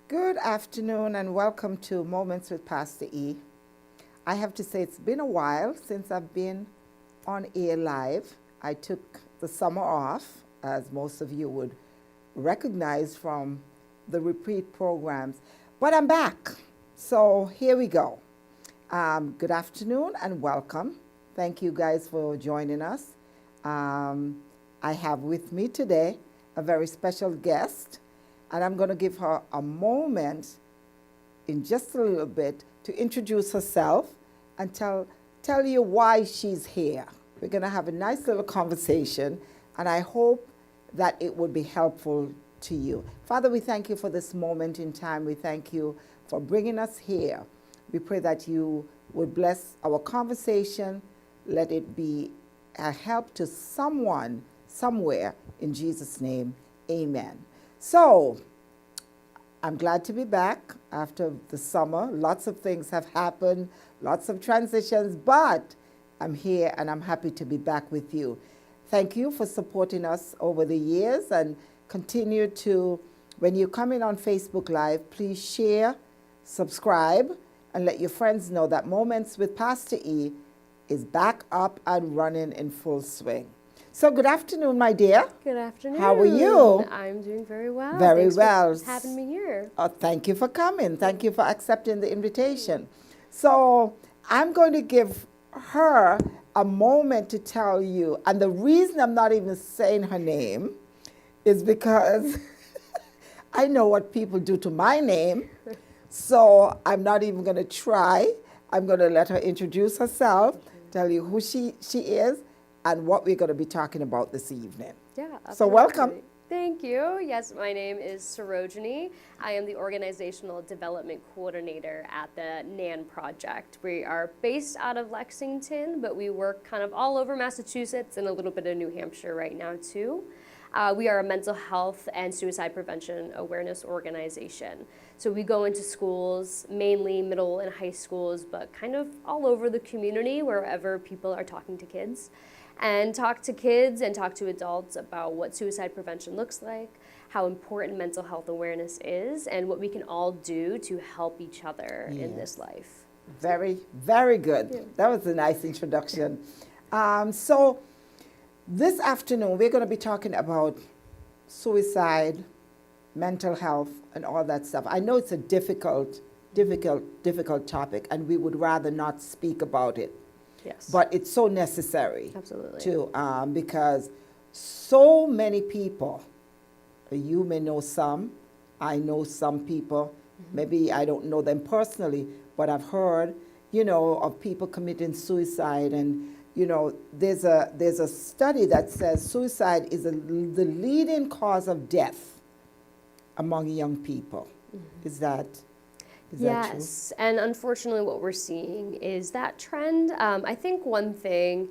Good afternoon and welcome to Moments with Pastor E. I have to say it's been a while since I've been on air live. I took the summer off, as most of you would recognize from the repeat programs, but I'm back. So here we go. Good afternoon and welcome. Thank you guys for joining us. I have with me today a very special guest, and I'm going to give her a moment in just a little bit to introduce herself and tell you why she's here. We're going to have a nice little conversation, and I hope that it would be helpful to you. Father, we thank you for this moment in time. We thank you for bringing us here. We pray that you would bless our conversation. Let it be a help to someone, somewhere, in Jesus' name. Amen. So, I'm glad to be back after the summer. Lots of things have happened, lots of transitions, but I'm here and I'm happy to be back with you. Thank you for supporting us over the years, and continue to, when you come in on Facebook Live, please share, subscribe, and let your friends know that Moments with Pastor E is back up and running in full swing. So good afternoon, my dear. Good afternoon. How are you? I'm doing very well. Very Thanks well. for having me here. Oh, thank you for coming. Thank you for accepting the invitation. So I'm going to give her a moment to tell you, and the reason I'm not even saying her name is because I know what people do to my name, so I'm not even going to try. I'm going to let her introduce herself, tell you who she is, and what we're going to be talking about this evening. Yeah, absolutely. So welcome. Thank you. Yes, my name is Sarojini. I am the Organizational Development Coordinator at the NECTN Project. We are based out of Lexington, but we work kind of all over Massachusetts and a little bit of New Hampshire right now too. We are a mental health and suicide prevention awareness organization. So we go into schools, mainly middle and high schools, but kind of all over the community, wherever people are talking to kids, and talk to kids and talk to adults about what suicide prevention looks like, how important mental health awareness is, and what we can all do to help each other in this life. Very, very good. Yeah. That was a nice introduction. So this afternoon, we're going to be talking about suicide, mental health, and all that stuff. I know it's a difficult topic, and we would rather not speak about it. Yes. But it's so necessary. Absolutely. To, because so many people, you may know some, I know some people, maybe I don't know them personally, but I've heard, of people committing suicide. And, there's a study that says suicide is the leading cause of death among young people. Is that yes, and unfortunately what we're seeing is that trend. I think one thing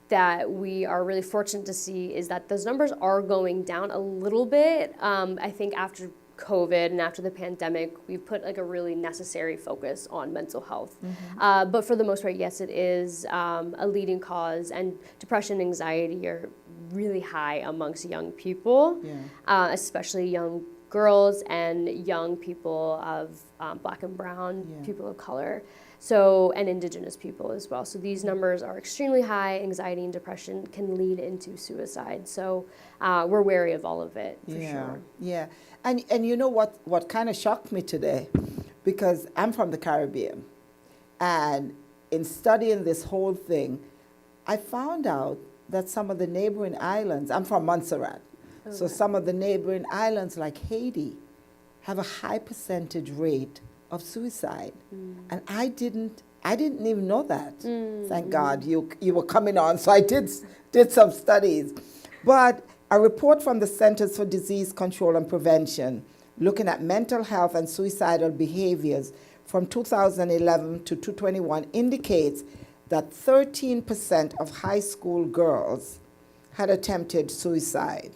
that we are really fortunate to see is that those numbers are going down a little bit. I think after COVID and after the pandemic, we've put like a really necessary focus on mental health. But for the most part, yes, it is a leading cause, and depression and anxiety are really high amongst young people, especially young girls and young people of Black and brown people of color, and Indigenous people as well. So these numbers are extremely high. Anxiety and depression can lead into suicide. So we're wary of all of it, for sure. Yeah, and you know what kind of shocked me today, because I'm from the Caribbean, and in studying this whole thing, I found out that some of the neighboring islands, I'm from Montserrat, so some of the neighboring islands like Haiti have a high percentage rate of suicide. And I didn't even know that. Thank God you were coming on, so I did some studies. But a report from the Centers for Disease Control and Prevention looking at mental health and suicidal behaviors from 2011 to 2021 indicates that 13% of high school girls had attempted suicide.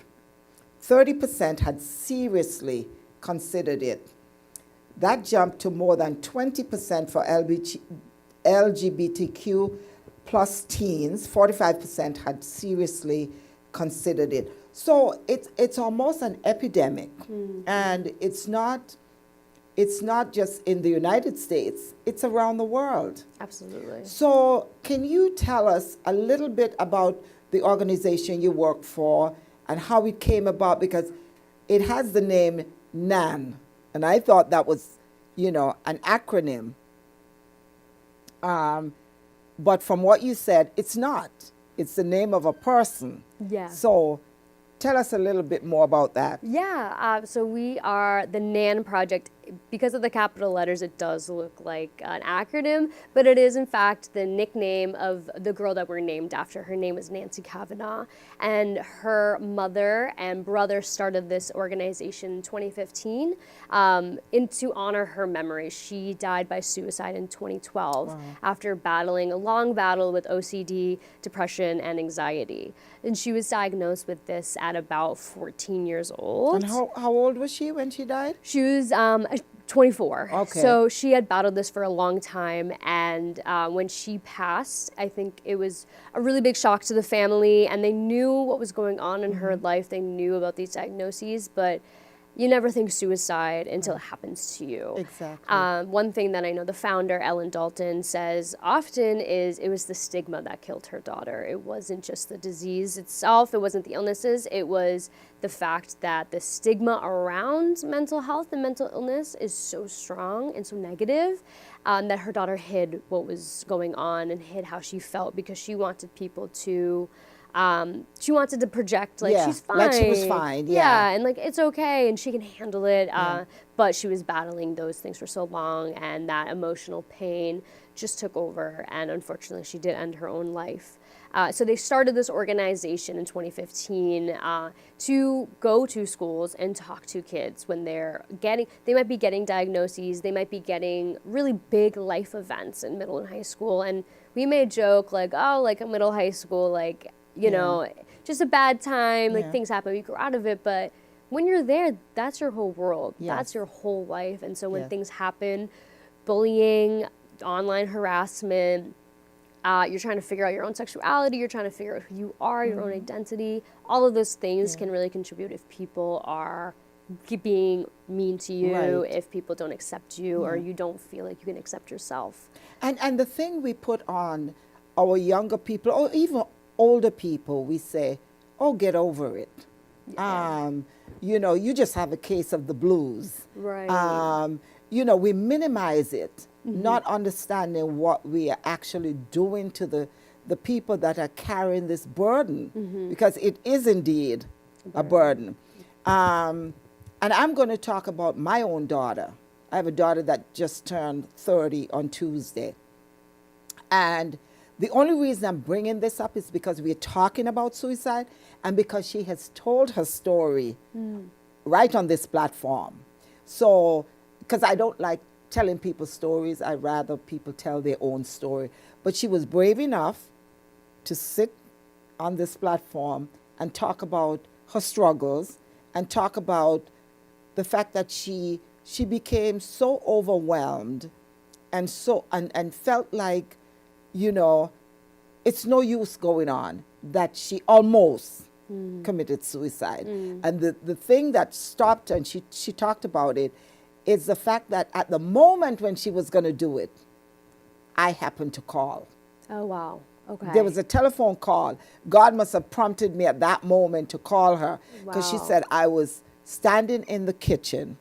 30% had seriously considered it. That jumped to more than 20% for LGBTQ plus teens. 45% had seriously considered it. So it's almost an epidemic, and it's not it's not just in the United States, it's around the world. Absolutely. So can you tell us a little bit about the organization you work for and how it came about? Because it has the name NAN, and I thought that was, an acronym. But from what you said, it's not. It's the name of a person. Yeah. So tell us a little bit more about that. Yeah, so we are the NAN Project. Because of the capital letters, it does look like an acronym, but it is in fact the nickname of the girl that we're named after. Her name is Nancy Kavanaugh, and her mother and brother started this organization in 2015 to honor her memory. She died by suicide in 2012 after battling a long battle with OCD, depression, and anxiety. And she was diagnosed with this at about 14 years old. And how old was she when she died? She was 24. Okay. So she had battled this for a long time, and when she passed, I think it was a really big shock to the family, and they knew what was going on in her life. They knew about these diagnoses, but you never think suicide until it happens to you. Exactly. One thing that I know the founder, Ellen Dalton, says often is it was the stigma that killed her daughter. It wasn't just the disease itself. It wasn't the illnesses. It was the fact that the stigma around mental health and mental illness is so strong and so negative that her daughter hid what was going on and hid how she felt because she wanted people to she wanted to project like she's fine, like she was fine, and like it's okay and she can handle it. But she was battling those things for so long, and that emotional pain just took over, and unfortunately, she did end her own life. So they started this organization in 2015 to go to schools and talk to kids when they might be getting diagnoses, they might be getting really big life events in middle and high school, and we may joke like, oh, like a middle high school, like. Just a bad time, like things happen, you grow out of it, but when you're there, that's your whole world, that's your whole life, and so when things happen, bullying, online harassment, you're trying to figure out your own sexuality, you're trying to figure out who you are, your own identity, all of those things can really contribute if people are being mean to you, if people don't accept you, or you don't feel like you can accept yourself. And the thing we put on our younger people, or even older people, we say, oh, get over it. You just have a case of the blues. Right. We minimize it, not understanding what we are actually doing to the people that are carrying this burden, because it is indeed a burden. And I'm going to talk about my own daughter. I have a daughter that just turned 30 on Tuesday. And the only reason I'm bringing this up is because we're talking about suicide and because she has told her story right on this platform. So, because I don't like telling people stories, I'd rather people tell their own story. But she was brave enough to sit on this platform and talk about her struggles and talk about the fact that she became so overwhelmed and felt like, it's no use going on, that she almost committed suicide. And the thing that stopped her, and she talked about it, is the fact that at the moment when she was going to do it, I happened to call. Oh, wow. Okay. There was a telephone call. God must have prompted me at that moment to call her, because she said I was standing in the kitchen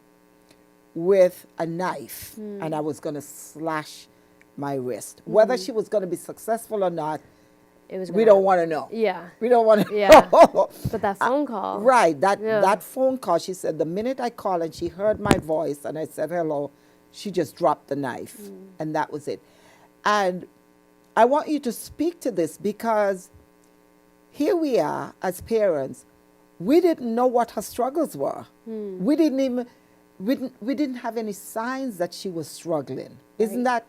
with a knife and I was going to slash my wrist. Whether she was going to be successful or not, we don't want to know. Yeah. We don't want to know. But that phone call. Right. That phone call, she said, the minute I called and she heard my voice and I said hello, she just dropped the knife. And that was it. And I want you to speak to this, because here we are as parents. We didn't know what her struggles were. We didn't have any signs that she was struggling. Isn't that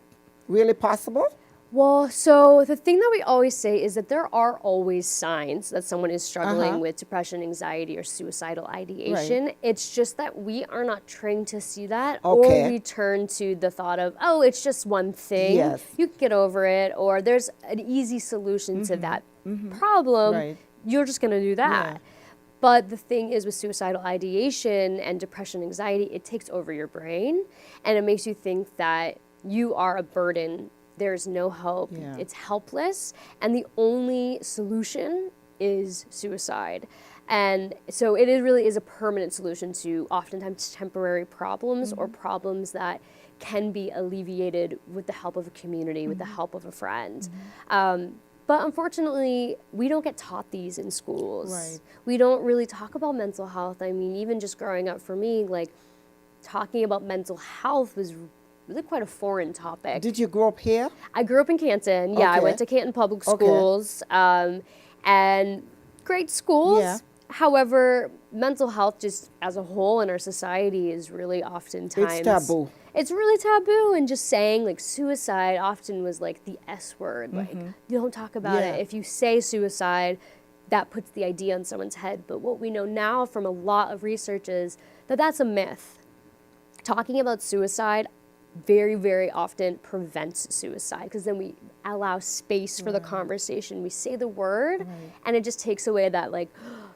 really possible? Well, so the thing that we always say is that there are always signs that someone is struggling with depression, anxiety, or suicidal ideation. It's just that we are not trained to see that, or we turn to the thought of, oh, it's just one thing. You can get over it, or there's an easy solution to that problem. You're just going to do that. But the thing is with suicidal ideation and depression, anxiety, it takes over your brain and it makes you think that you are a burden. There's no hope. Yeah. It's helpless. And the only solution is suicide. And so it really is a permanent solution to oftentimes temporary problems or problems that can be alleviated with the help of a community, with the help of a friend. But unfortunately, we don't get taught these in schools. Right. We don't really talk about mental health. I mean, even just growing up for me, like talking about mental health was really quite a foreign topic. Did you grow up here? I grew up in Canton. Yeah, I Okay. went to Canton Public Okay. Schools, and great schools. Yeah. However, mental health just as a whole in our society is really oftentimes... It's taboo. It's really taboo, and just saying like suicide often was like the S word. Like, you don't talk about Yeah. it. If you say suicide, that puts the idea in someone's head. But what we know now from a lot of research is that that's a myth. Talking about suicide very, very often prevents suicide because then we allow space for the conversation. We say the word, and it just takes away that like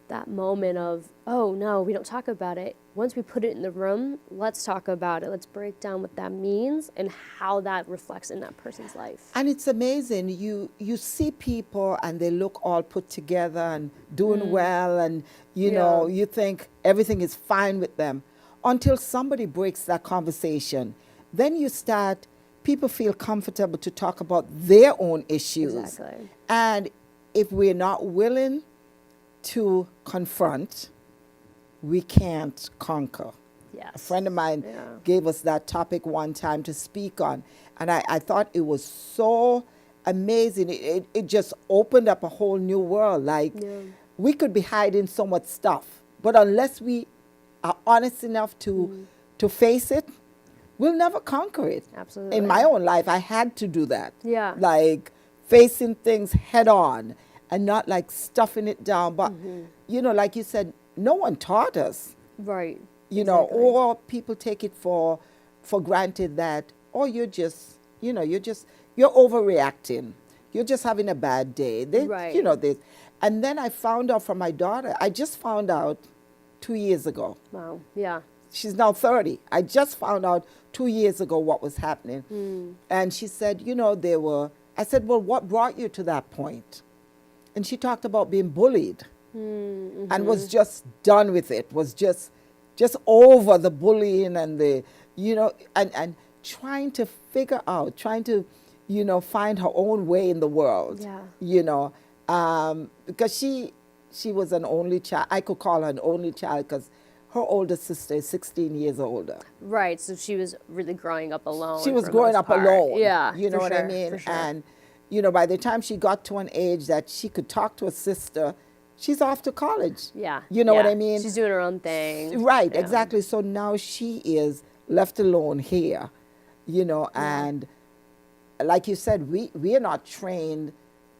that moment of, oh no, we don't talk about it. Once we put it in the room, let's talk about it. Let's break down what that means and how that reflects in that person's life. And it's amazing. You see people and they look all put together and doing well, and you know, you think everything is fine with them until somebody breaks that conversation. Then you start, people feel comfortable to talk about their own issues. Exactly. And if we're not willing to confront, we can't conquer. Yes. A friend of mine Yeah. gave us that topic one time to speak on, and I thought it was so amazing. It just opened up a whole new world. Like, we could be hiding so much stuff, but unless we are honest enough to face it, we'll never conquer it. Absolutely. In my own life, I had to do that. Yeah. Like facing things head on and not like stuffing it down. But, you know, like you said, no one taught us. Right. You know, Exactly. or people take it for granted that, oh, you're just, you know, you're overreacting. You're just having a bad day. Right. You know, this. And then I found out from my daughter, I just found out 2 years ago. Wow. Yeah. She's now 30. I just found out 2 years ago what was happening. And she said, you know, I said, well, what brought you to that point? And she talked about being bullied and was just done with it, was just over the bullying and the, you know, and trying to figure out, trying to, you know, find her own way in the world. Yeah. You know, because she was an only child. I could call her an only child because her older sister is 16 years older. Right. So she was really growing up alone. She was for the growing most up part. alone. Yeah. You know for what sure, I mean? for sure. And, you know, by the time she got to an age that she could talk to a sister, she's off to college. Yeah. You know what yeah. I mean? She's doing her own thing. Right, Yeah. exactly. So now she is left alone here, you know, and like you said, we are not trained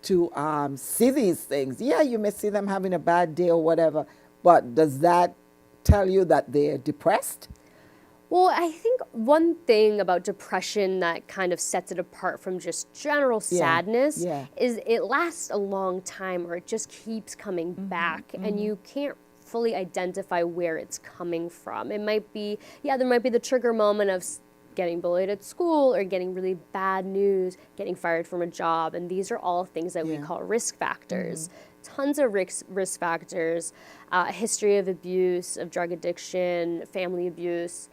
to see these things. Yeah, you may see them having a bad day or whatever, but does that tell you that they're depressed? Well, I think one thing about depression that kind of sets it apart from just general sadness is it lasts a long time, or it just keeps coming back, and you can't fully identify where it's coming from. It might be, there might be the trigger moment of getting bullied at school or getting really bad news, getting fired from a job, and these are all things that we call risk factors. Tons of risk factors, a history of abuse, of drug addiction, family abuse,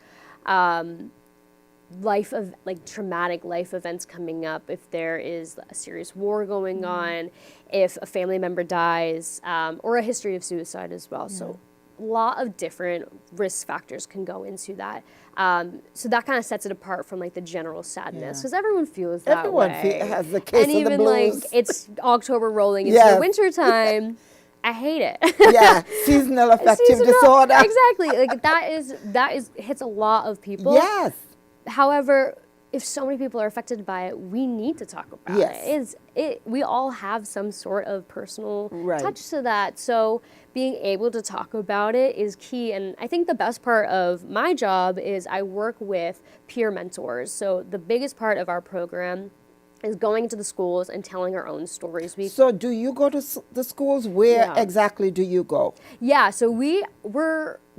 traumatic life events coming up, if there is a serious war going on, if a family member dies, or a history of suicide as well. So a lot of different risk factors can go into that. So that kind of sets it apart from like the general sadness, because everyone feels that Everyone way. has the case And of the even blues. like it's October rolling into Yes. the winter time. I hate it. Yeah, seasonal affective Seasonal- disorder. Exactly. Like that is hits a lot of people. Yes. However, if so many people are affected by it, we need to talk about Yes. it. We all have some sort of personal Right. touch to that. So being able to talk about it is key. And I think the best part of my job is I work with peer mentors. So the biggest part of our program is going into the schools and telling our own stories. So do you go to the schools? Where Yeah. exactly do you go? Yeah, so we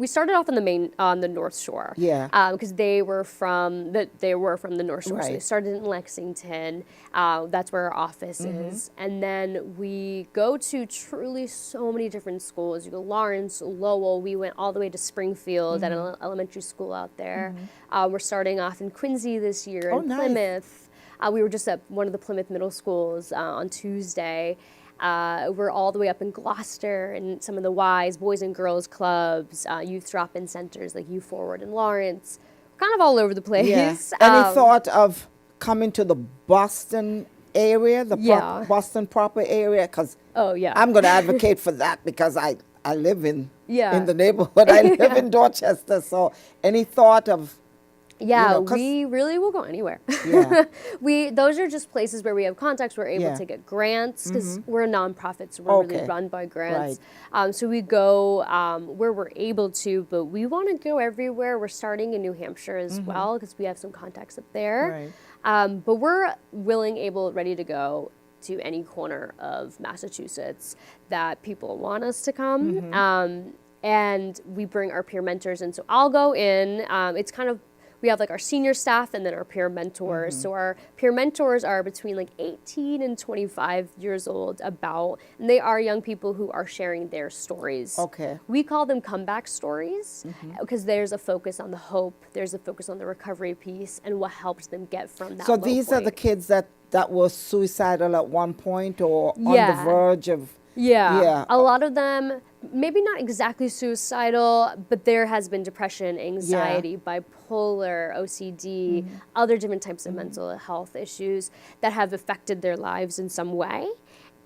started off on the North Shore. Yeah. Because they were from the North Shore. So they Right. started in Lexington. That's where our office is. And then we go to truly so many different schools. You go Lawrence, Lowell. We went all the way to Springfield at an elementary school out there. We're starting off in Quincy this year, Oh, in nice. Plymouth. We were just at one of the Plymouth middle schools on Tuesday. We're all the way up in Gloucester and some of the Y's, Boys and Girls Clubs, youth drop-in centers like Youth Forward in Lawrence, kind of all over the place. Yeah. Any thought of coming to the Boston area, the Yeah. Boston proper area? Because Oh, yeah. I'm going to advocate for that because I live in Yeah. the neighborhood. I live in Dorchester. So any thought of... Yeah, know, 'cause- we really will go anywhere. Yeah. Those are just places where we have contacts. We're able Yeah. to get grants because we're a nonprofit, so we're really Okay. run by grants. So we go where we're able to, but we want to go everywhere. We're starting in New Hampshire as well because we have some contacts up there. Right. But we're willing, able, ready to go to any corner of Massachusetts that people want us to come. And we bring our peer mentors in. So I'll go in. It's kind of, we have like our senior staff and then our peer mentors. So our peer mentors are between like 18 and 25 years old and they are young people who are sharing their stories. Okay. We call them comeback stories because there's a focus on the hope, there's a focus on the recovery piece and what helps them get from that So low these are the point. kids that were suicidal at one point or on the Yeah. verge of... Yeah. Yeah. A lot of them, maybe not exactly suicidal, but there has been depression, anxiety, bipolar, OCD, other different types of mental health issues that have affected their lives in some way.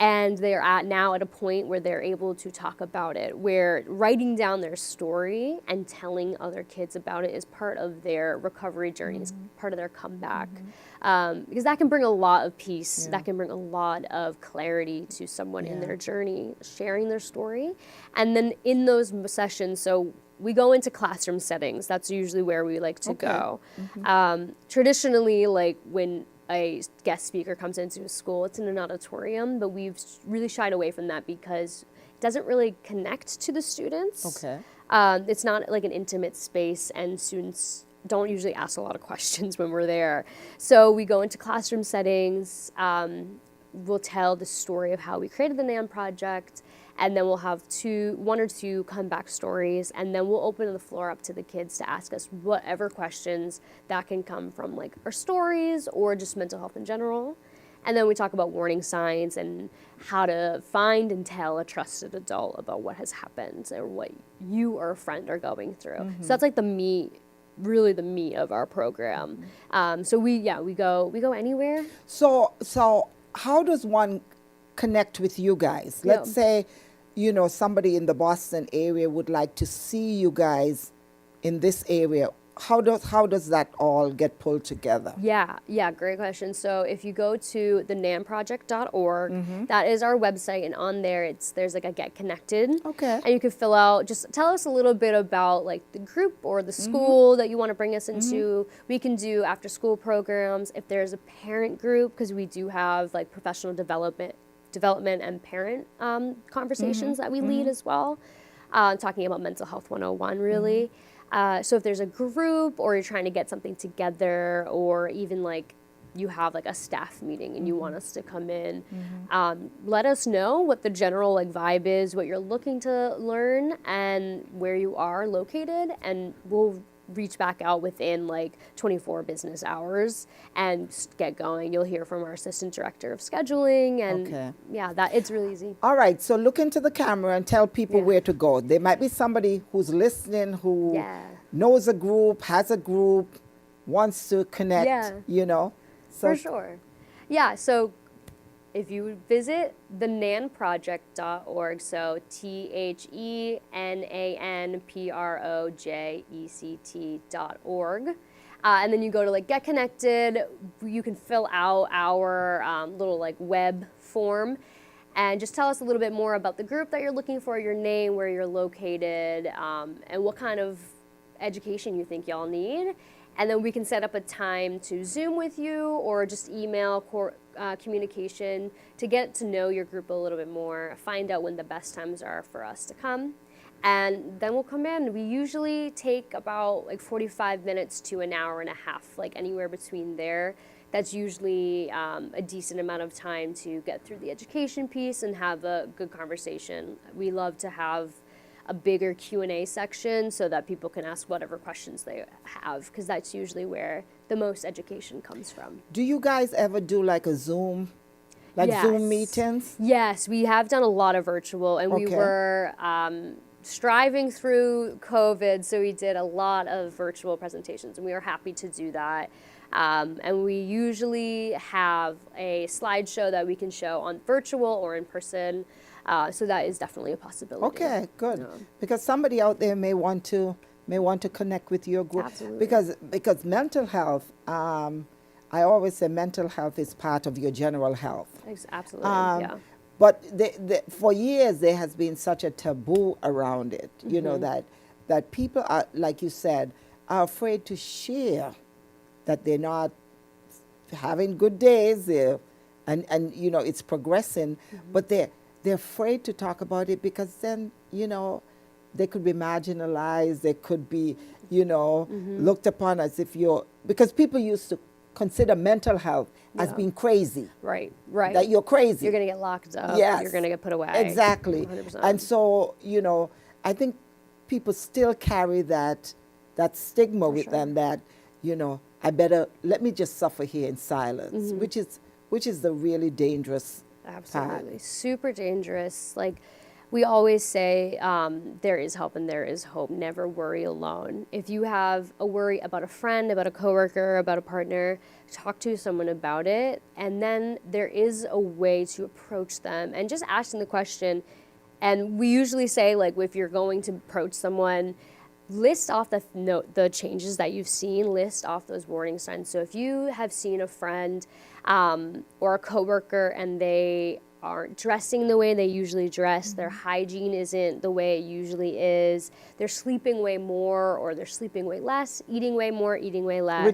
And they're now at a point where they're able to talk about it, where writing down their story and telling other kids about it is part of their recovery journey, is part of their comeback. Because that can bring a lot of peace, that can bring a lot of clarity to someone in their journey, sharing their story. And then in those sessions, so we go into classroom settings. That's usually where we like to go. Traditionally, like when a guest speaker comes into a school, it's in an auditorium, but we've really shied away from that because it doesn't really connect to the students. Okay. It's not like an intimate space, and students don't usually ask a lot of questions when we're there. So we go into classroom settings, we'll tell the story of how we created the NAM project, and then we'll have one or two comeback stories, and then we'll open the floor up to the kids to ask us whatever questions that can come from like our stories or just mental health in general. And then we talk about warning signs and how to find and tell a trusted adult about what has happened or what you or a friend are going through. So that's like really the meat of our program. So we go anywhere. So how does one connect with you guys? Let's say, somebody in the Boston area would like to see you guys in this area. How does that all get pulled together? Yeah, great question. So if you go to the namproject.org, that is our website, and on there there's like a Get Connected. Okay. And you can fill out, just tell us a little bit about like the group or the school that you want to bring us into. We can do after school programs. If there's a parent group, because we do have like professional development and parent conversations that we lead as well, talking about mental health 101 really. So if there's a group or you're trying to get something together, or even like you have like a staff meeting and you want us to come in, let us know what the general like vibe is, what you're looking to learn, and where you are located, and we'll reach back out within like 24 business hours and just get going. You'll hear from our assistant director of scheduling, and it's really easy. All right, so look into the camera and tell people where to go. There might be somebody who's listening who knows a group, has a group, wants to connect, So For sure. Yeah, so if you would visit thenanproject.org, so THENANPROJECT.org, and then you go to like Get Connected, you can fill out our little like web form and just tell us a little bit more about the group that you're looking for, your name, where you're located, and what kind of education you think y'all need. And then we can set up a time to Zoom with you or just email communication to get to know your group a little bit more, find out when the best times are for us to come. And then we'll come in. We usually take about like 45 minutes to an hour and a half, like anywhere between there. That's usually a decent amount of time to get through the education piece and have a good conversation. We love to have a bigger Q&A section so that people can ask whatever questions they have, because that's usually where the most education comes from. Do you guys ever do like a Zoom, Yes. Zoom meetings? Yes, we have done a lot of virtual, and we Okay. were striving through COVID, so we did a lot of virtual presentations, and we were happy to do that. And we usually have a slideshow that we can show on virtual or in person. So that is definitely a possibility. Okay, good. Because somebody out there may want to connect with your group. Absolutely. Because mental health, I always say mental health is part of your general health. Absolutely, yeah. But for years there has been such a taboo around it. You know that people are, like you said, are afraid to share that they're not having good days, and you know it's progressing, but they're afraid to talk about it because then, you know, they could be marginalized, they could be, you know, looked upon as if because people used to consider mental health as being crazy. Right. That you're crazy. You're going to get locked up. Yes. You're going to get put away. Exactly. 100%. And so, you know, I think people still carry that stigma with them that, you know, let me just suffer here in silence, which is the really dangerous Absolutely. part. Super dangerous. Like we always say, there is help and there is hope. Never worry alone. If you have a worry about a friend, about a coworker, about a partner, talk to someone about it. And then there is a way to approach them and just asking the question. And we usually say, like, if you're going to approach someone, list off the changes that you've seen, list off those warning signs. So if you have seen a friend or a coworker and they aren't dressing the way they usually dress, their hygiene isn't the way it usually is, they're sleeping way more or they're sleeping way less, eating way more, eating way less.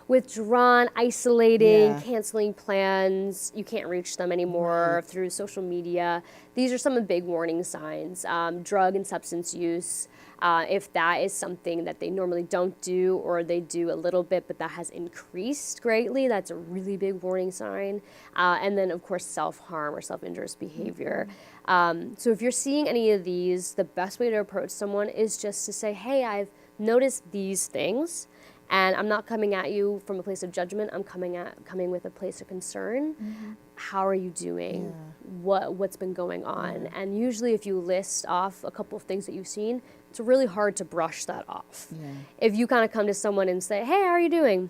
Withdrawn, isolating, canceling plans, you can't reach them anymore through social media. These are some of the big warning signs. Drug and substance use. If that is something that they normally don't do or they do a little bit but that has increased greatly, that's a really big warning sign. And then, of course, self-harm or self-injurious behavior. So if you're seeing any of these, the best way to approach someone is just to say, hey, I've noticed these things, and I'm not coming at you from a place of judgment. I'm coming with a place of concern. How are you doing? What's been going on? And usually if you list off a couple of things that you've seen, it's really hard to brush that off. If you kind of come to someone and say, hey, how are you doing?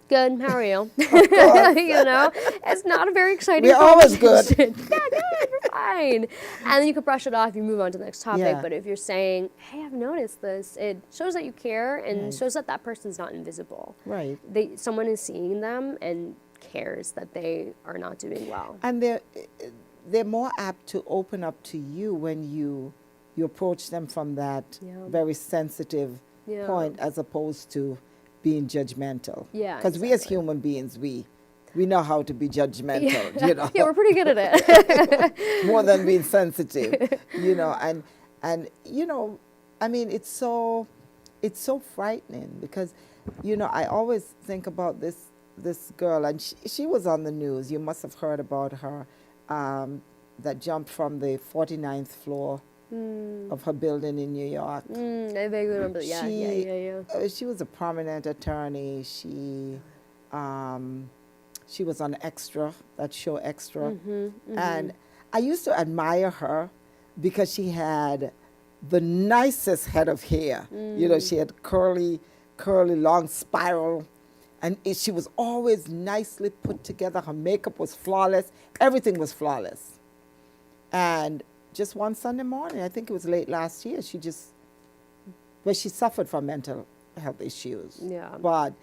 Good, how are you? You know, it's not a very exciting We're always good. Yeah, good, we're fine. And then you can brush it off, you move on to the next topic. But if you're saying, hey, I've noticed this, it shows that you care and shows that that person's not invisible. Someone is seeing them and cares that they are not doing well. And they're more apt to open up to you when you approach them from that very sensitive point as opposed to being judgmental. Because we as human beings, we know how to be judgmental, you know. We're pretty good at it. More than being sensitive, you know. And you know, I mean, it's so frightening because, you know, I always think about this girl, and she was on the news. You must have heard about her, that jumped from the 49th floor of her building in New York. I vaguely remember that. She was a prominent attorney. She was on Extra, that show Extra. And I used to admire her because she had the nicest head of hair. You know, she had curly, long spiral. And she was always nicely put together. Her makeup was flawless. Everything was flawless. And just one Sunday morning, I think it was late last year, she suffered from mental health issues. But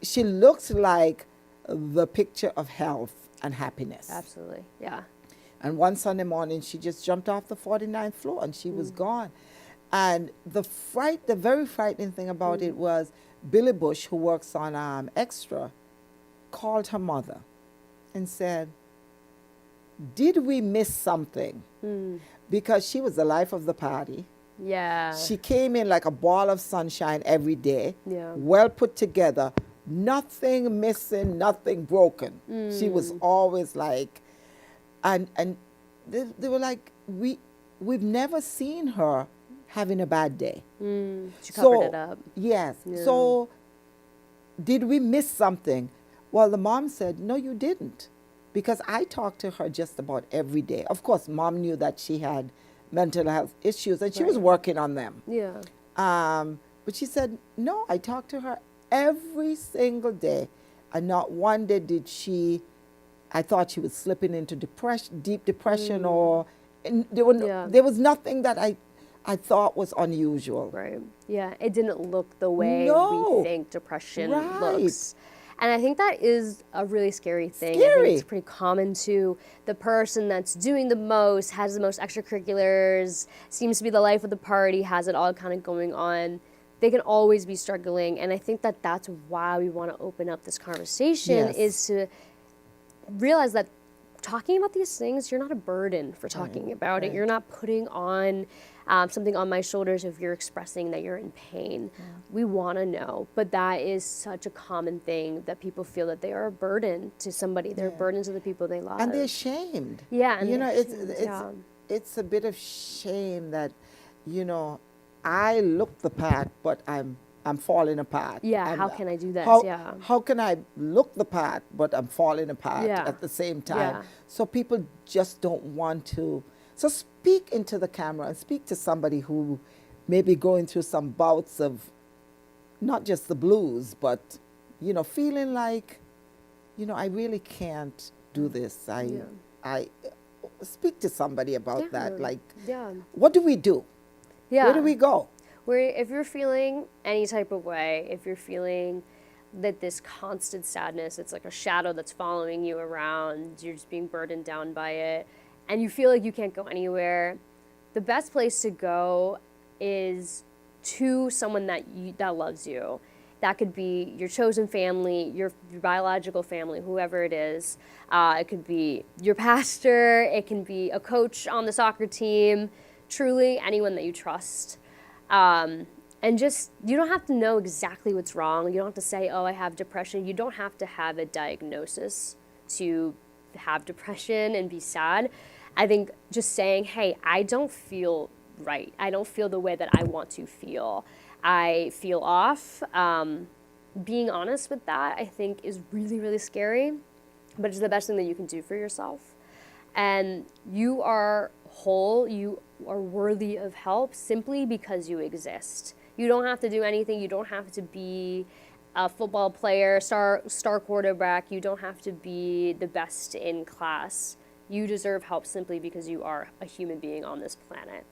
she looked like the picture of health and happiness. Absolutely, And one Sunday morning, she just jumped off the 49th floor and she was gone. And the very frightening thing about it was Billy Bush, who works on Extra, called her mother and said, did we miss something? Because she was the life of the party. Yeah. She came in like a ball of sunshine every day, Yeah. well put together, nothing missing, nothing broken. She was always like, and they were like, we've never seen her having a bad day. She covered it up. Yes. Yeah. So did we miss something? Well, the mom said, no, you didn't. Because I talked to her just about every day. Of course, mom knew that she had mental health issues and she was working on them. Yeah. But she said, no, I talked to her every single day. And not one day I thought she was slipping into deep depression or, there was nothing that I thought was unusual. Right. Yeah. It didn't look the way No. we think depression Right. looks. And I think that is a really scary thing. I Scary. think it's pretty common to the person that's doing the most, has the most extracurriculars, seems to be the life of the party, has it all kind of going on. They can always be struggling. And I think that that's why we want to open up this conversation, Yes. is to realize that talking about these things, you're not a burden for talking about it. You're not putting on something on my shoulders if you're expressing that you're in pain. We want to know, but that is such a common thing that people feel that they are a burden to somebody. They're a burden to the people they love. And they're ashamed. Yeah, and you know, they're it's ashamed, it's a bit of shame that, I look the part, but I'm falling apart. Yeah, And how can I do this? Yeah. How can I look the part, but I'm falling apart Yeah. at the same time? Yeah. So people just don't want to. So speak into the camera and speak to somebody who may be going through some bouts of not just the blues, but, feeling like, I really can't do this. I speak to somebody about that. Like, what do we do? Yeah. Where do we go? If you're feeling any type of way, if you're feeling that this constant sadness, it's like a shadow that's following you around, you're just being burdened down by it, and you feel like you can't go anywhere, the best place to go is to someone that loves you. That could be your chosen family, your biological family, whoever it is. It could be your pastor, it can be a coach on the soccer team, truly anyone that you trust. And just, you don't have to know exactly what's wrong. You don't have to say, oh, I have depression. You don't have to have a diagnosis to have depression and be sad. I think just saying, hey, I don't feel right. I don't feel the way that I want to feel. I feel off. Being honest with that, I think, is really, really scary, but it's the best thing that you can do for yourself. And you are whole. You are worthy of help simply because you exist. You don't have to do anything. You don't have to be a football player, star quarterback. You don't have to be the best in class. You deserve help simply because you are a human being on this planet.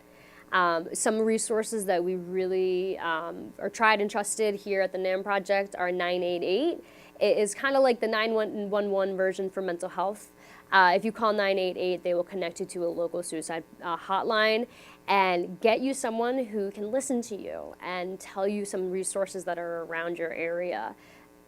Some resources that we really are tried and trusted here at the NAM Project are 988. It is kind of like the 911 version for mental health. If you call 988, they will connect you to a local suicide hotline and get you someone who can listen to you and tell you some resources that are around your area.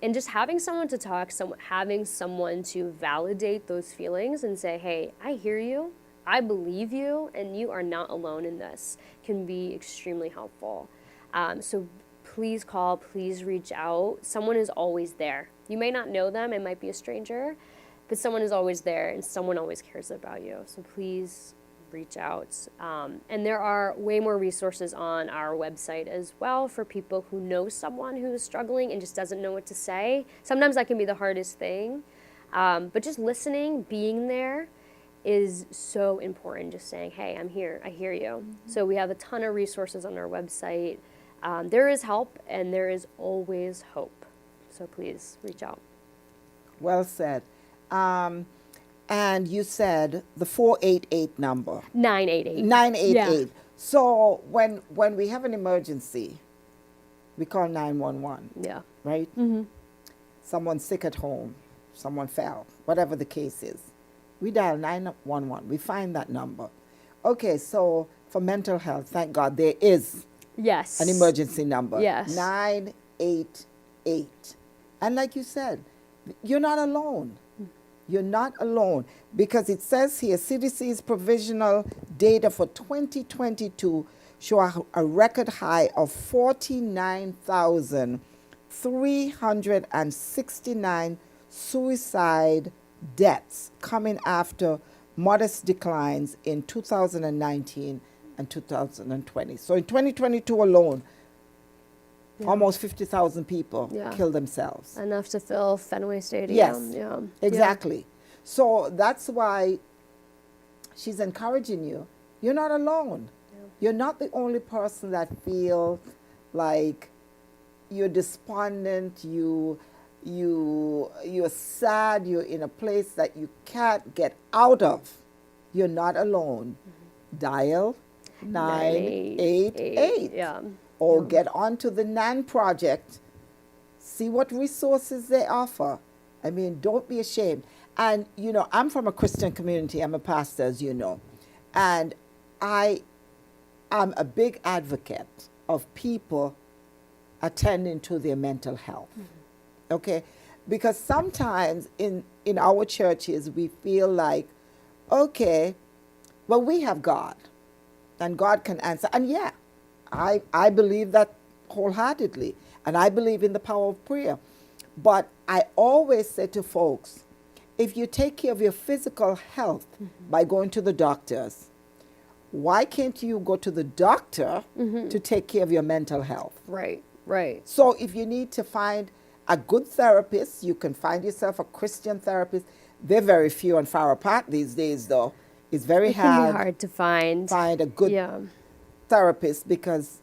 And just having someone to talk, having someone to validate those feelings and say, hey, I hear you, I believe you, and you are not alone in this, can be extremely helpful. So please call, please reach out. Someone is always there. You may not know them, it might be a stranger, but someone is always there and someone always cares about you. So please reach out. And there are way more resources on our website as well for people who know someone who is struggling and just doesn't know what to say. Sometimes that can be the hardest thing. But just listening, being there is so important. Just saying, hey, I'm here, I hear you. Mm-hmm. So we have a ton of resources on our website. There is help and there is always hope. So please reach out. Well said. And you said the 488 number. 988. 988. Yeah. So when we have an emergency, we call 911. Yeah. Right? Mm-hmm. Someone's sick at home, someone fell, whatever the case is. We dial 911. We find that number. Okay, so for mental health, thank God there is yes. an emergency number. Yes. 988. And like you said, you're not alone. You're not alone, because it says here CDC's provisional data for 2022 show a record high of 49,369 suicide deaths, coming after modest declines in 2019 and 2020. So in 2022 alone, almost 50,000 people killed themselves. Enough to fill Fenway Stadium. Yes, Yeah. exactly. Yeah. So that's why she's encouraging you. You're not alone. Yeah. You're not the only person that feels like you're despondent, you're sad, you're in a place that you can't get out of. You're not alone. Mm-hmm. Dial 988. Yeah. Or get onto the NAN project, see what resources they offer. I mean, don't be ashamed. And, you know, I'm from a Christian community. I'm a pastor, as you know. And I am a big advocate of people attending to their mental health. Mm-hmm. Okay? Because sometimes in our churches, we feel like, okay, well, we have God, and God can answer. And yeah, I believe that wholeheartedly, and I believe in the power of prayer. But I always say to folks, if you take care of your physical health by going to the doctors, why can't you go to the doctor to take care of your mental health? Right, right. So if you need to find a good therapist, you can find yourself a Christian therapist. They're very few and far apart these days, though. It's very hard to find a good therapist because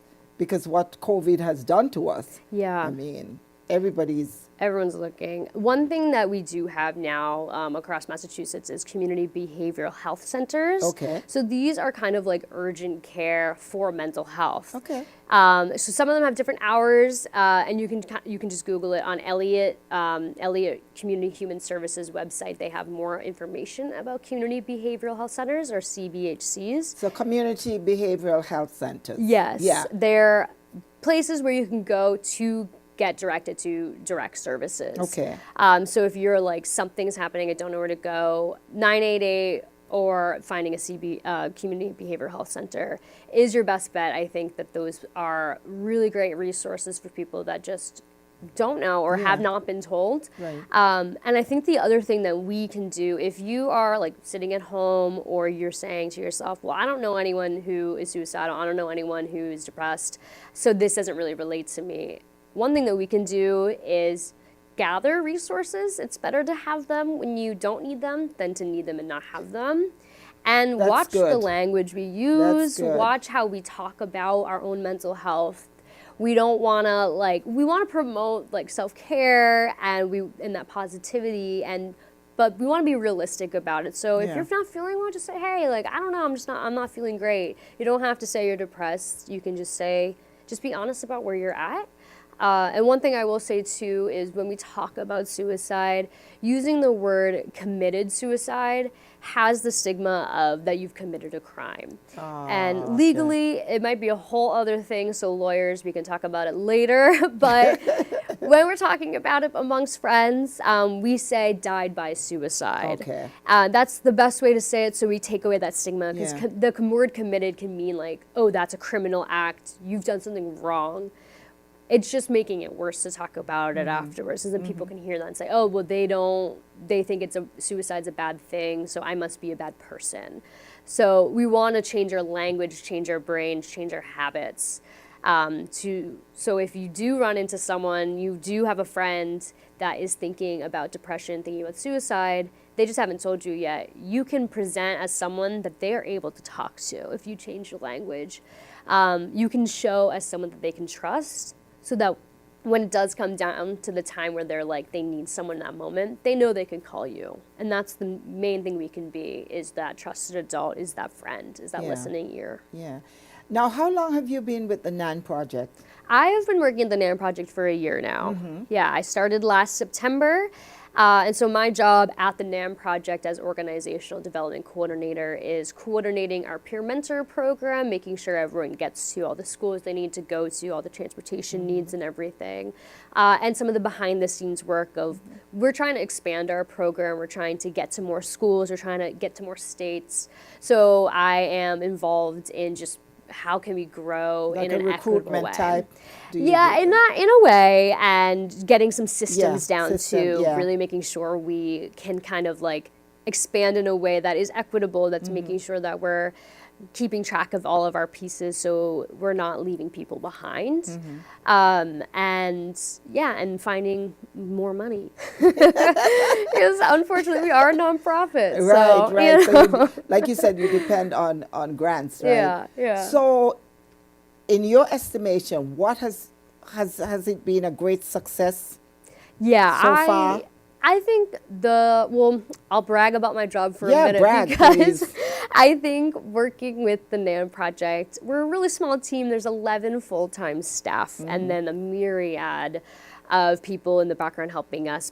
what COVID has done to us. Yeah. I mean, everyone's looking. One thing that we do have now across Massachusetts is community behavioral health centers. Okay. So these are kind of like urgent care for mental health. Okay. So some of them have different hours, and you can just Google it on Elliott Community Human Services website. They have more information about community behavioral health centers, or CBHCs. So community behavioral health centers. Yes. Yeah. They're places where you can go to get directed to direct services. Okay. So if you're like, something's happening, I don't know where to go, 988 or finding a community behavioral health center is your best bet. I think that those are really great resources for people that just don't know or have not been told. Right. And I think the other thing that we can do, if you are like sitting at home or you're saying to yourself, well, I don't know anyone who is suicidal, I don't know anyone who is depressed, so this doesn't really relate to me. One thing that we can do is gather resources. It's better to have them when you don't need them than to need them and not have them. And watch the language we use, watch how we talk about our own mental health. We don't want to we want to promote self-care and that positivity, but we want to be realistic about it. So if you're not feeling well, just say, hey, I don't know, I'm not feeling great. You don't have to say you're depressed. You can just be honest about where you're at. And one thing I will say too is when we talk about suicide, using the word committed suicide has the stigma of that you've committed a crime. And legally, it might be a whole other thing, so lawyers, we can talk about it later. But when we're talking about it amongst friends, we say died by suicide. Okay. That's the best way to say it, so we take away that stigma, because the word committed can mean oh, that's a criminal act, you've done something wrong. It's just making it worse to talk about it afterwards, so then people can hear that and say, oh, well, they think suicide's a bad thing, so I must be a bad person. So we want to change our language, change our brains, change our habits. So if you do run into someone, you do have a friend that is thinking about depression, thinking about suicide, they just haven't told you yet, you can present as someone that they are able to talk to if you change your language. You can show as someone that they can trust, so that when it does come down to the time where they need someone in that moment, they know they can call you. And that's the main thing we can be, is that trusted adult, is that friend, is that listening ear. Yeah. Now, how long have you been with the NAN project? I have been working at the NAN project for a year now. Yeah, I started last September. And so my job at the NAM project as Organizational Development Coordinator is coordinating our peer mentor program, making sure everyone gets to all the schools they need to go to, all the transportation needs and everything. And some of the behind the scenes work of, we're trying to expand our program, we're trying to get to more schools, we're trying to get to more states. So I am involved in just how can we grow like in an equitable way. Type? Yeah, in a way, and getting some systems down to yeah. really making sure we can kind of like expand in a way that is equitable, that's making sure that we're keeping track of all of our pieces so we're not leaving people behind. And finding more money. Because unfortunately we are a nonprofit. Right. So, you know. So like you said, you depend on grants, right? Yeah. So in your estimation, what has it been a great success so far? I think I'll brag about my job for a minute because please. I think working with the NAM project, we're a really small team. There's 11 full-time staff and then a myriad of people in the background helping us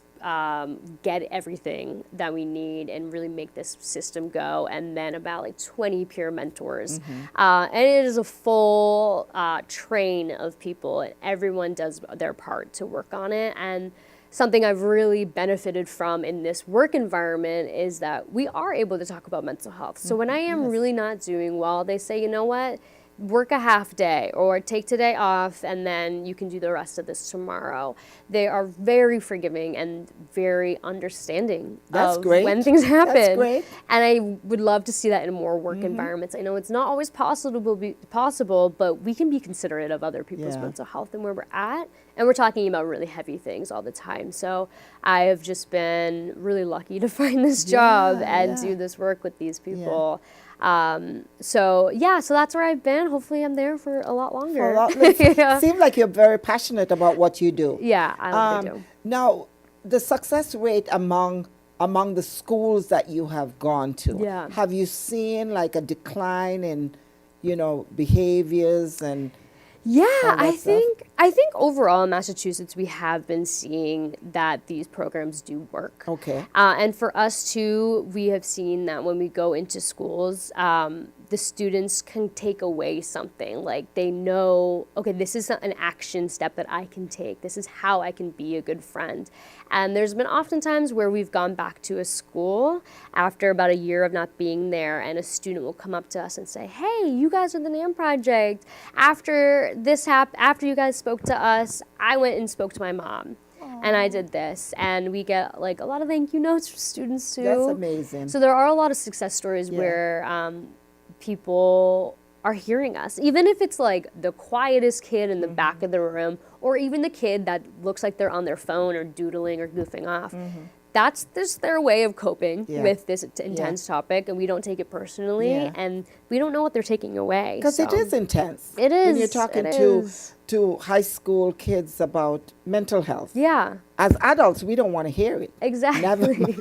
get everything that we need and really make this system go. And then about like 20 peer mentors. And it is a full train of people, and everyone does their part to work on it. And something I've really benefited from in this work environment is that we are able to talk about mental health. So when I am really not doing well, they say, you know what, work a half day or take today off and then you can do the rest of this tomorrow. They are very forgiving and very understanding of when things happen. That's great. And I would love to see that in more work environments. I know it's not always possible, but we can be considerate of other people's mental health and where we're at. And we're talking about really heavy things all the time. So I have just been really lucky to find this job and do this work with these people. So that's where I've been. Hopefully I'm there for a lot longer. Seems like you're very passionate about what you do. Yeah, I love what I do. Now, the success rate among the schools that you have gone to, have you seen like a decline in, behaviors and... I think overall in Massachusetts we have been seeing that these programs do work. Okay. And for us too, we have seen that when we go into schools, the students can take away something. Like they know, okay, this is an action step that I can take. This is how I can be a good friend. And there's been oftentimes where we've gone back to a school after about a year of not being there, and a student will come up to us and say, hey, you guys are the NAM project. After this after you guys spoke to us, I went and spoke to my mom. And I did this, and we get like a lot of thank you notes from students too. That's amazing. So there are a lot of success stories where people are hearing us, even if it's like the quietest kid in the back of the room, or even the kid that looks like they're on their phone or doodling or goofing off. That's just their way of coping with this intense topic, and we don't take it personally, and we don't know what they're taking away. Because it is intense. It is. When you're talking to high school kids about mental health. Yeah. As adults, we don't want to hear it. Exactly.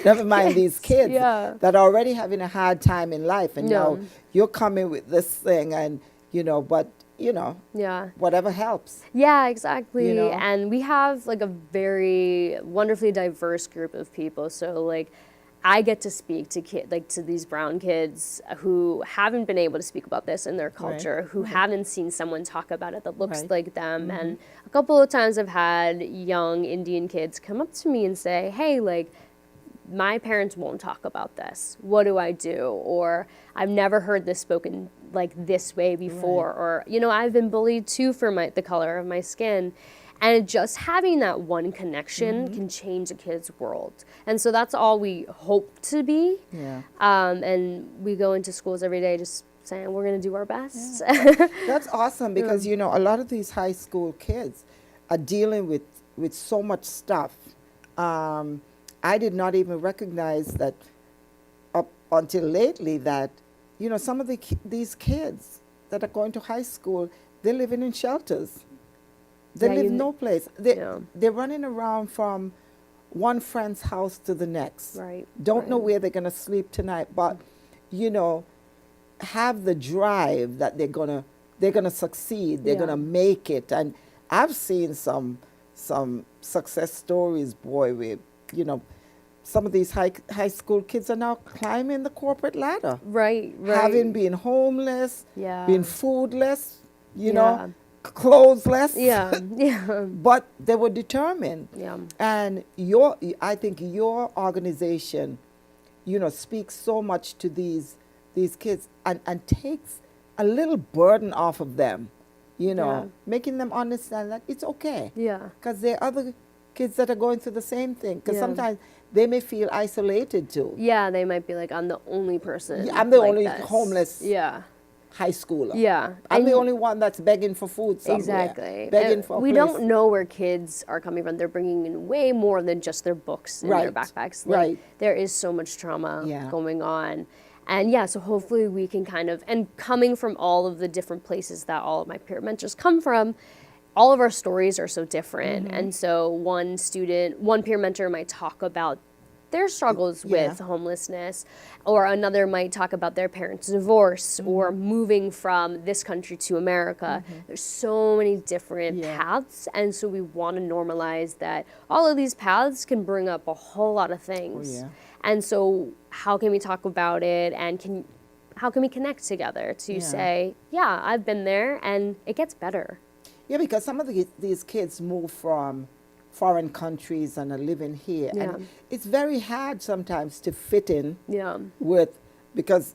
Never mind these kids that are already having a hard time in life, and now you're coming with this thing, and whatever helps. Yeah, exactly. And we have like a very wonderfully diverse group of people. So like I get to speak to to these brown kids who haven't been able to speak about this in their culture, who haven't seen someone talk about it that looks like them. And a couple of times I've had young Indian kids come up to me and say, hey, like, my parents won't talk about this. What do I do? Or I've never heard this spoken like this way before. Or, I've been bullied too for the color of my skin. And just having that one connection can change a kid's world. And so that's all we hope to be. Yeah. And we go into schools every day just saying we're going to do our best. Yeah. That's awesome because, a lot of these high school kids are dealing with so much stuff. I did not even recognize that up until lately that, some of these kids that are going to high school, they're living in shelters. They live no place. They're running around from one friend's house to the next. Right. Don't know where they're going to sleep tonight, but, have the drive that they're going to succeed. They're going to make it. And I've seen some success stories, boy, with some of these high school kids are now climbing the corporate ladder. Right. Having been homeless, Yeah. being foodless, Yeah. clothesless. Yeah. But they were determined. Yeah. And I think your organization, speaks so much to these kids and takes a little burden off of them, making them understand that it's okay. Yeah. Because there are other kids that are going through the same thing. Because Yeah. sometimes they may feel isolated too. Yeah, they might be like, I'm the only person. Yeah, I'm the like only this. homeless Yeah. high schooler. Yeah. I'm the And- only one that's begging for food somewhere. Exactly. Begging for a we place. don't know where kids are coming from. They're bringing in way more than just their books in their Right. backpacks. Right. There is so much trauma Yeah. going on. And yeah, so hopefully we can and coming from all of the different places that all of my peer mentors come from, all of our stories are so different. Mm-hmm. And so one peer mentor might talk about their struggles Yeah. with homelessness, or another might talk about their parents' divorce Mm-hmm. or moving from this country to America. There's so many different Yeah. paths, and so we want to normalize that all of these paths can bring up a whole lot of things. Oh, yeah. And so how can we talk about it, and how can we connect together to Yeah. say, yeah, I've been there and it gets better. Yeah, because some of these kids move from foreign countries and are living here. Yeah. And it's very hard sometimes to fit in Yeah. because,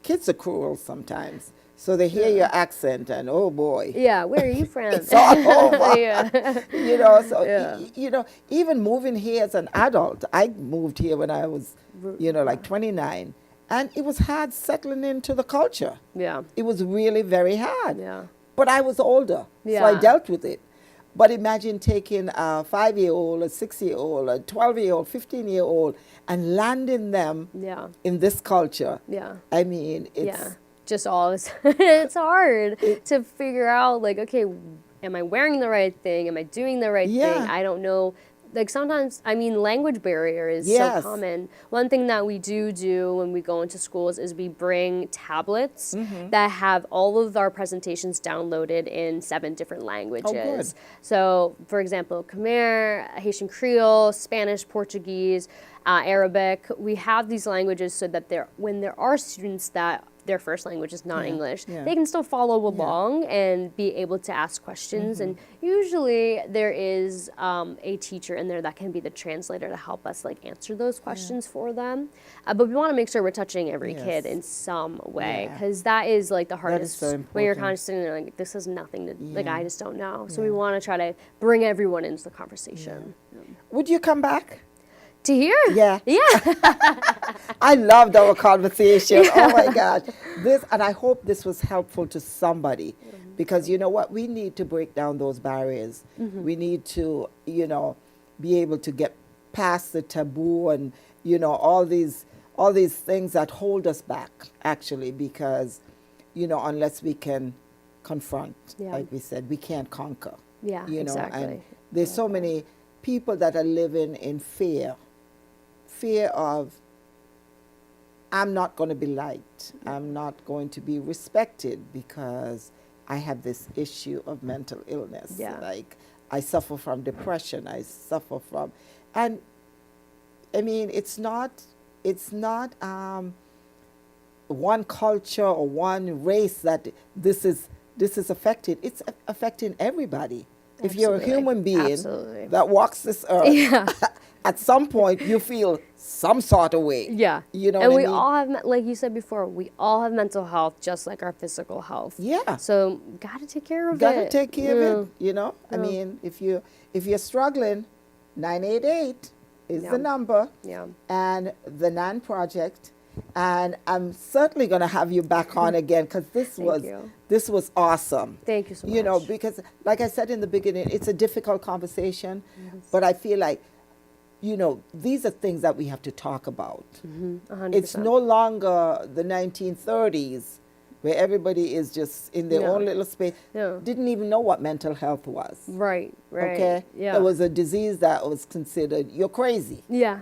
kids are cruel sometimes. So they hear your accent and, oh boy. Yeah, where are you from? It's all over. Yeah. So, Yeah. even moving here as an adult, I moved here when I was, like 29. And it was hard settling into the culture. Yeah. It was really very hard. Yeah. But I was older, so I Yeah. dealt with it. But imagine taking a 5-year-old, a 6-year-old, a 12-year-old, 15-year-old, and landing them Yeah. in this culture. Yeah. I mean, it's Yeah. Just all this, it's hard to figure out, like, okay, am I wearing the right thing? Am I doing the right Yeah. thing? I don't know. Like sometimes, language barrier is Yes. so common. One thing that we do when we go into schools is we bring tablets Mm-hmm. that have all of our presentations downloaded in 7 different languages. Oh, good. So, for example, Khmer, Haitian Creole, Spanish, Portuguese, Arabic. We have these languages so that when there are students that their first language is not English, yeah. they can still follow along and be able to ask questions. And usually there is a teacher in there that can be the translator to help us answer those questions for them. But we want to make sure we're touching every kid in some way, Yeah. because that is the hardest. so when you're important. kind of sitting there this has nothing to Yeah. I just don't know. So we want to try to bring everyone into the conversation. Would you come back? To hear? Yeah. Yeah. I loved our conversation. Oh my gosh. And I hope this was helpful to somebody, because you know what? We need to break down those barriers. We need to, be able to get past the taboo and, all these things that hold us back, actually, because, unless we can confront, Yeah. like we said, we can't conquer. Yeah, exactly. And there's so many people that are living in fear of, I'm not going to be liked. I'm not going to be respected because I have this issue of mental illness. Yeah. Like, I suffer from depression. I suffer from, and I mean, it's not one culture or one race that this is affected. It's affecting everybody. If you're a Absolutely. human being Absolutely. that walks this earth, Yeah. at some point you feel some sort of way. Yeah. You know and what we I mean? all have, like you said before, we all have mental health just like our physical health. Yeah. So gotta take care of Gotta it. take care of it, I mean, if you're struggling, 988 is Yeah. the number, Yeah. and the NAN project. And I'm certainly going to have you back on again, because this you. was awesome. Thank you so much. Because like I said in the beginning, it's a difficult conversation, but I feel like, these are things that we have to talk about. 100%. It's no longer the 1930s where everybody is just in their No. own little space. No. Didn't even know what mental health was. Right. Okay? Yeah. There was a disease that was considered, you're crazy. Yeah.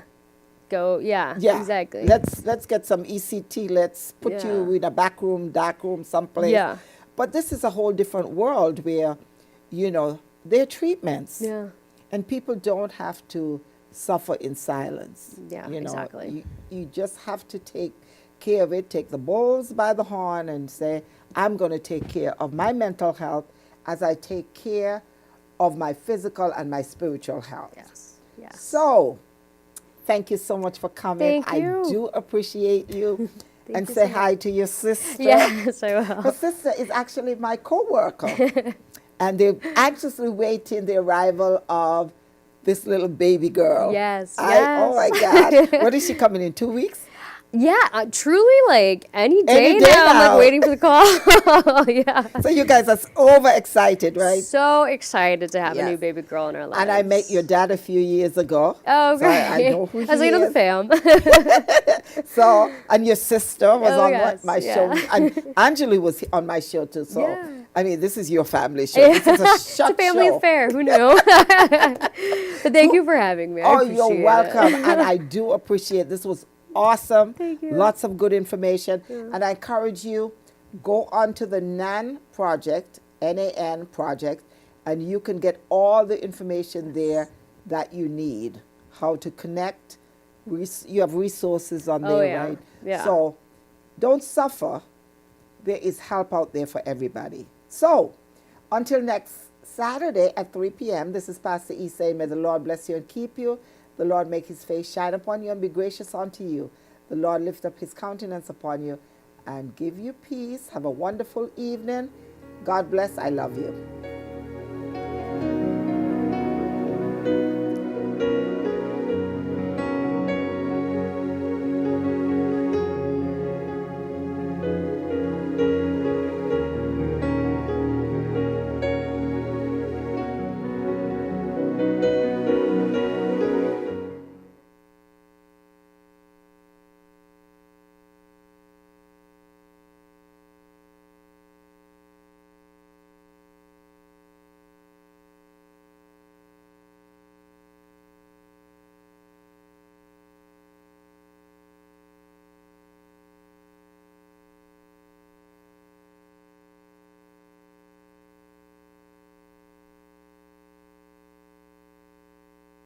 Yeah. Yeah. Exactly. Let's get some ECT. Let's put you Yeah. in a back room, dark room, someplace. Yeah. But this is a whole different world where, there are treatments. Yeah. And people don't have to suffer in silence. Yeah, You know, exactly. you just have to take care of it, take the bulls by the horn and say, I'm going to take care of my mental health as I take care of my physical and my spiritual health. Yes. Yes. So, thank you so much for coming. Thank you. I do appreciate you. And you say so hi to your sister. Yes, I will. Her sister is actually my co-worker. And they're anxiously waiting the arrival of this little baby girl. Yes, Oh my God. What is she coming in, 2 weeks? Yeah, truly, like any day, Any day now, I'm now. like waiting for the call. Yeah. So you guys are overexcited, right? So excited to have a Yes. new baby girl in our lives. And I met your dad a few years ago. Oh, so great. I know who he As I know is. the fam. So, and your sister was Oh, on yes, my yeah. show. And Angela was on my show too. So, Yeah. I mean, this is your family show. This is a It's short a family show. affair. Who knew? But thank you for having me. I Oh, appreciate you're welcome. it. And I do appreciate this was awesome. Thank you. Lots of good information. And I encourage you, go on to the NAN project, NAN project, and you can get all the information there that you need. How to connect. You have resources on Oh, there, yeah. right? Yeah. So don't suffer. There is help out there for everybody. So until next Saturday at 3 p.m., this is Pastor E saying, may the Lord bless you and keep you. The Lord make his face shine upon you and be gracious unto you. The Lord lift up his countenance upon you and give you peace. Have a wonderful evening. God bless. I love you.